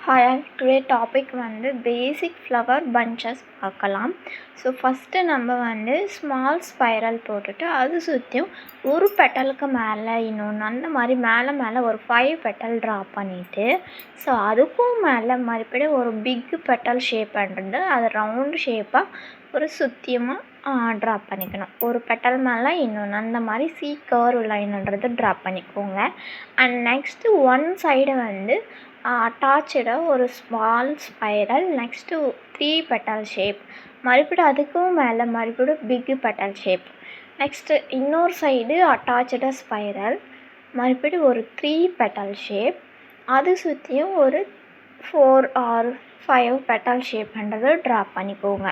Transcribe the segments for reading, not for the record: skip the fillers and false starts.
Hi, today topic வந்து basic flower bunches பார்க்கலாம். So first நம்ம வந்து ஸ்மால் ஸ்பைரல் போட்டுட்டு அது சுற்றியும் ஒரு பெட்டலுக்கு மேலே இன்னொன்று அந்த மாதிரி மேலே ஒரு 5 பெட்டல் ட்ரா பண்ணிவிட்டு ஸோ அதுக்கும் மேலே மறுபடியும் ஒரு பிக் பெட்டல் ஷேப் பண்ணுறது அது ரவுண்டு ஷேப்பாக ஒரு சுற்றியமாக ட்ரா பண்ணிக்கணும். ஒரு பெட்டல் மேலே இன்னொன்று அந்த மாதிரி சி கர்வ் லைன்ன்றது ட்ரா பண்ணிக்கோங்க. அண்ட் நெக்ஸ்ட்டு ஒன் சைடு வந்து அட்டாச்சாக ஒரு small spiral next 3 petal shape மறுபடியும் அதுக்கும் மேலே மறுபடியும் பிக்கு பெட்டல் ஷேப் நெக்ஸ்ட்டு இன்னொரு சைடு அட்டாச்சாக ஸ்பைரல் மறுபடியும் ஒரு 3 பெட்டல் ஷேப் அது சுற்றியும் ஒரு 4 ஆர் 5 பெட்டல் ஷேப்ன்றது ட்ரா பண்ணிக்கோங்க.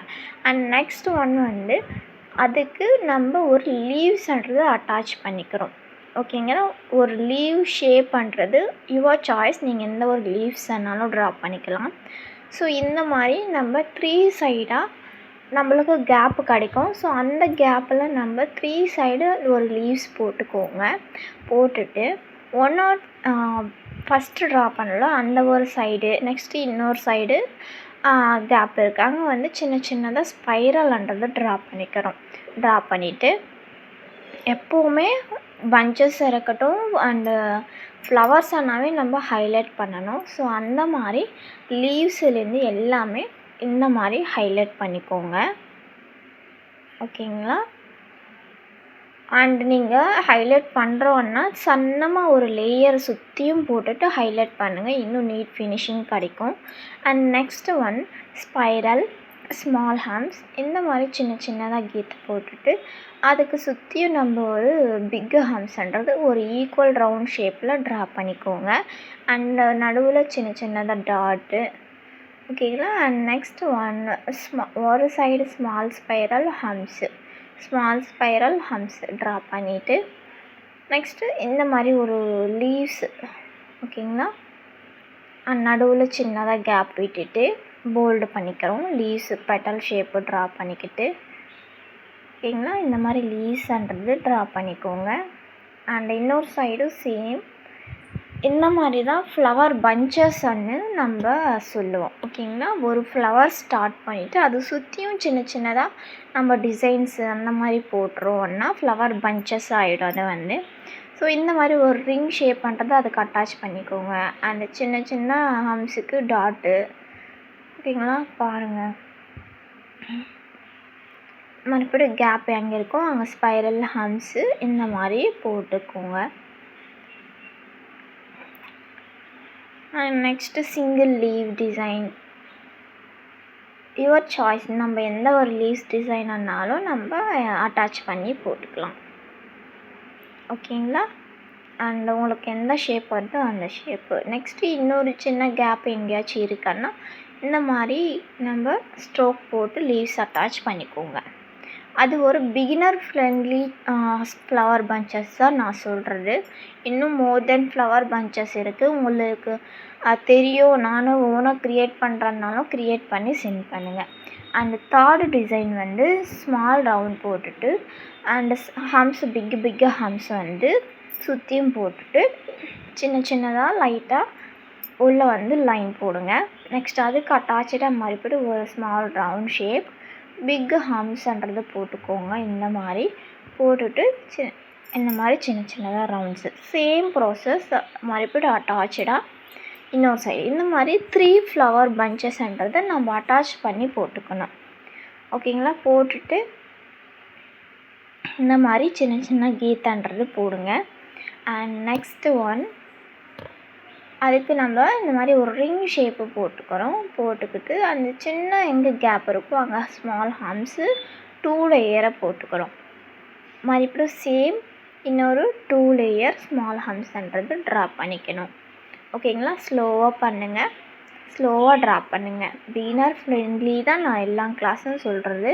அண்ட் நெக்ஸ்ட் ஒன் வந்து அதுக்கு நம்ம ஒரு லீவ்ஸ்ன்றது அட்டாச் பண்ணிக்கிறோம். ஓகேங்களா, ஒரு லீவ் ஷேப் பண்ணுறது யுவர் சாய்ஸ், நீங்கள் எந்த ஒரு லீவ்ஸ் வேணாலும் ட்ரா பண்ணிக்கலாம். ஸோ இந்த மாதிரி நம்ம 3 சைடாக நம்மளுக்கு கேப்பு கிடைக்கும். ஸோ அந்த கேப்பில் நம்ம 3 சைடு ஒரு லீவ்ஸ் போட்டுக்கோங்க. போட்டுட்டு ஃபஸ்ட்டு ட்ரா பண்ணல அந்த ஒரு சைடு நெக்ஸ்ட்டு இன்னொரு சைடு கேப் இருக்குது அங்கே வந்து சின்னதாக ஸ்பைரல்ன்றது ட்ரா பண்ணிக்கிறோம். ட்ரா பண்ணிவிட்டு எப்போவுமே பஞ்சஸ் இருக்கட்டும் அண்டு ஃப்ளவர்ஸ் ஆனாவே நம்ம ஹைலைட் பண்ணணும். ஸோ அந்த மாதிரி லீவ்ஸ்லேருந்து எல்லாமே இந்த மாதிரி ஹைலைட் பண்ணிக்கோங்க. ஓகேங்களா, அண்ட் நீங்கள் ஹைலைட் பண்ணுறோன்னா சன்னமாக ஒரு லேயர் சுற்றியும் போட்டுட்டு ஹைலைட் பண்ணுங்கள், இன்னும் நீட் ஃபினிஷிங் கிடைக்கும். And next one spiral small hems இந்த மாதிரி சின்னதாக கீத்து போட்டுட்டு அதுக்கு சுற்றியும் நம்ம ஒரு பிக்கு ஹம்ஸ்ன்றது ஒரு ஈக்குவல் ரவுண்ட் ஷேப்பில் ட்ரா பண்ணிக்கோங்க. அண்ட் நடுவில் சின்னதாக டாட்டு. ஓகேங்களா, அண்ட் நெக்ஸ்ட் ஒன் ஒரு சைடு ஸ்மால் ஸ்பைரல் ஹம்ஸ் ட்ரா பண்ணிவிட்டு நெக்ஸ்ட்டு இந்த மாதிரி ஒரு லீவ்ஸ். ஓகேங்களா, அண்ட் நடுவில் சின்னதாக கேப் விட்டுட்டு போல்டு பண்ணிக்கிறோம். லீவ்ஸ் பெட்டல் ஷேப்பு ட்ரா பண்ணிக்கிட்டு ஓகேங்களா, இந்த மாதிரி லீவ்ஸ்ன்றது ட்ரா பண்ணிக்கோங்க. அண்ட் இன்னொரு சைடும் சேம் இந்த மாதிரி தான் ஃப்ளவர் பஞ்சஸ்ன்னு நம்ம சொல்லுவோம். ஓகேங்களா, ஒரு ஃப்ளவர் ஸ்டார்ட் பண்ணிவிட்டு அது சுற்றியும் சின்னதாக நம்ம டிசைன்ஸு அந்த மாதிரி போட்டுருவோன்னா ஃப்ளவர் பஞ்சஸ் ஆகிடும். அது வந்து ஸோ இந்த மாதிரி ஒரு ரிங் ஷேப் பண்ணுறது அதுக்கு அட்டாச் பண்ணிக்கோங்க. அந்த சின்ன ஹம்ஸுக்கு டாட்டு. ஓகேங்களா, பாருங்கள் மறுபடியும் கேப் எங்கே இருக்கோ அங்கே ஸ்பைரல் ஹம்ஸு இந்த மாதிரி போட்டுக்கோங்க. Next single leave design your choice, நம்ம எந்த ஒரு லீவ்ஸ் டிசைனானாலும் நம்ம அட்டாச் பண்ணி போட்டுக்கலாம். ஓகேங்களா, அண்ட் உங்களுக்கு எந்த ஷேப் வருதோ அந்த ஷேப்பு. நெக்ஸ்ட்டு இன்னொரு சின்ன கேப் எங்கேயாச்சும் இருக்கான்னா இந்த மாதிரி நம்ம ஸ்ட்ரோக் போட்டு லீவ்ஸ் அட்டாச் பண்ணிக்கோங்க. அது ஒரு பிகினர் ஃப்ரெண்ட்லி ஃப்ளவர் பஞ்சஸ் தான் நான் சொல்கிறது. இன்னும் மோர் தென் ஃப்ளவர் பஞ்சஸ் இருக்குது. உங்களுக்கு தெரியும், நானும் ஓனாக க்ரியேட் பண்ணுறதுனாலும் க்ரியேட் பண்ணி சென்ட் பண்ணுங்கள். அண்டு தேர்டு டிசைன் வந்து ஸ்மால் ரவுண்ட் போட்டுட்டு அண்டு ஹம்ஸ் பிக்கு ஹம்ஸ் வந்து சுற்றியும் போட்டுட்டு சின்னதாக லைட்டாக உள்ளே வந்து லைன் போடுங்க. நெக்ஸ்ட் அதுக்கு அட்டாச்சாக மறுபடியும் ஒரு ஸ்மால் ரவுண்ட் ஷேப் பிக்கு ஹம்ஸ்ன்றது போட்டுக்கோங்க. இந்த மாதிரி போட்டுட்டு இந்த மாதிரி சின்னதாக ரவுண்ட்ஸு சேம் ப்ராசஸ் மறுபடியும் அட்டாச்சாக இன்னொரு சைடு இந்த மாதிரி 3 ஃப்ளவர் பஞ்சஸ்ன்றதை நம்ம அட்டாச் பண்ணி போட்டுக்கணும். ஓகேங்களா, போட்டுட்டு இந்த மாதிரி சின்ன கீத்தான்றது போடுங்க. அண்ட் நெக்ஸ்ட்டு ஒன் அதுக்கு நம்ம இந்த மாதிரி ஒரு ரிங் ஷேப்பு போட்டுக்கிட்டு அந்த சின்ன எங்கே கேப் இருக்கோ அங்கே ஸ்மால் ஹம்ஸு 2 லேயரை போட்டுக்கிறோம். மறுபடியும் சேம் இன்னொரு 2 லேயர் ஸ்மால் ஹம்ஸ்ன்றது ட்ரா பண்ணிக்கணும். ஓகேங்களா, ஸ்லோவாக பண்ணுங்கள், ஸ்லோவாக ட்ரா பண்ணுங்கள். பிகினர் ஃப்ரெண்ட்லி தான் நான் எல்லா கிளாஸும் சொல்கிறது,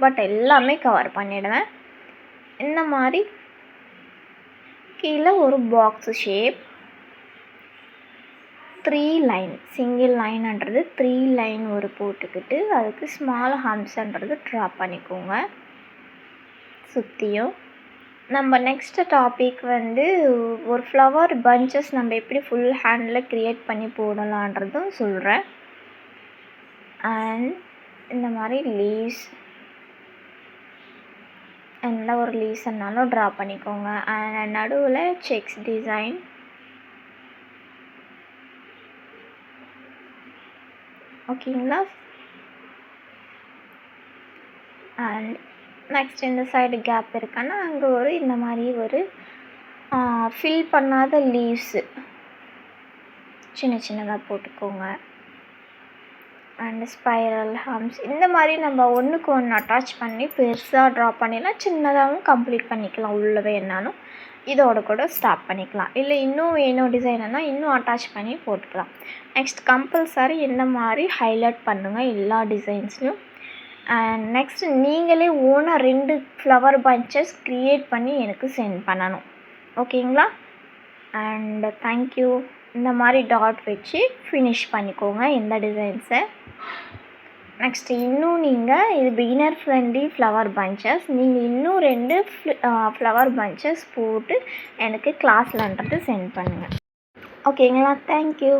பட் எல்லாமே கவர் பண்ணிவிடுவேன். இந்த மாதிரி கீழே ஒரு பாக்ஸு ஷேப் 3 லைன் சிங்கிள் லைன்ன்றது 3 லைன் ஒரு போட்டுக்கிட்டு அதுக்கு ஸ்மால் ஹம்ஸ்ன்றது ட்ரா பண்ணிக்கோங்க சுற்றியும். நம்ம நெக்ஸ்ட்டு டாபிக் வந்து ஒரு ஃப்ளவர் பஞ்சஸ் நம்ம எப்படி ஃபுல் ஹேண்டில் க்ரியேட் பண்ணி போடலான்றதும் சொல்கிறேன். அண்ட் இந்த மாதிரி லீவ்ஸ் எந்த ஒரு லீவ்ஸ்னாலும் ட்ரா பண்ணிக்கோங்க. அண்ட் நடுவில் செக்ஸ் டிசைன். ஓகேங்களா? அண்ட் நெக்ஸ்ட் இந்த சைடு கேப் இருக்குன்னா அங்கே இந்த மாதிரி ஒரு ஃபில் பண்ணாத லீவ்ஸு சின்ன சின்னதாக போட்டுக்கோங்க. அண்ட் ஸ்பைரல் ஹம்ஸ் இந்த மாதிரி நம்ம ஒன்றுக்கு ஒன்று அட்டாச் பண்ணி பெருசாக ட்ரா பண்ணிடலாம், சின்னதாகவும் கம்ப்ளீட் பண்ணிக்கலாம். உள்ள வேணாலும் இதோட கூட ஸ்டாப் பண்ணிக்கலாம். இல்லை இன்னும் வேணும் டிசைனுன்னா இன்னும் அட்டாச் பண்ணி போட்டுக்கலாம். நெக்ஸ்ட் கம்பல்சரி இந்த மாதிரி ஹைலைட் பண்ணுங்கள் எல்லா டிசைன்ஸ்லையும். அண்ட் நெக்ஸ்ட் நீங்களே ஓனாக 2 ஃப்ளவர் பஞ்சஸ் க்ரியேட் பண்ணி எனக்கு சென்ட் பண்ணணும். ஓகேங்களா? And thank you. இந்த மாதிரி டாட் வச்சு ஃபினிஷ் பண்ணிக்கோங்க இந்த டிசைன்ஸை. நெக்ஸ்ட் இன்னும் நீங்கள் இது பிகினர் ஃப்ரெண்ட்லி ஃப்ளவர் பஞ்சஸ், நீங்கள் இன்னும் 2 ஃப்ளவர் பஞ்சஸ் போட்டு எனக்கு கிளாஸ்லன்றது சென்ட் பண்ணுங்கள். ஓகேங்களா? தேங்க்யூ.